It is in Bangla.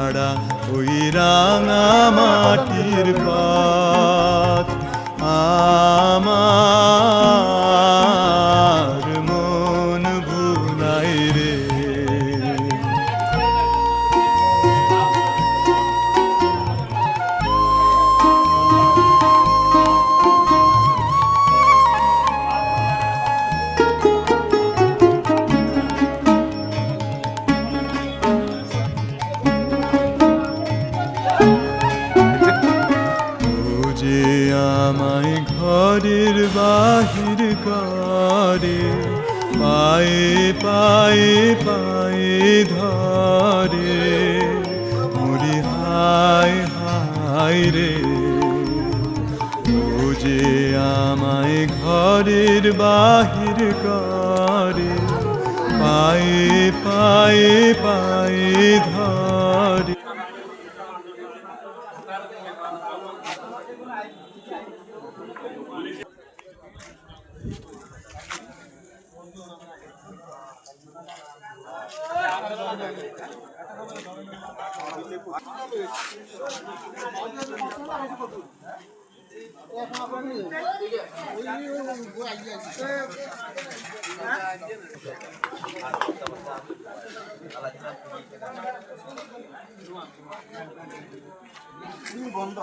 ছাড়া ওই রাঙা মাটির পথ আমার মন ভুলাই রে। আমায় ঘরের বাহির করে পায়ে পায়ে পায়ে ধরে মরি হায় হায় রে। ও যে আমায় ঘরের বাহির করে পায়ে পায়ে পায়ে ধরে। বন্ধ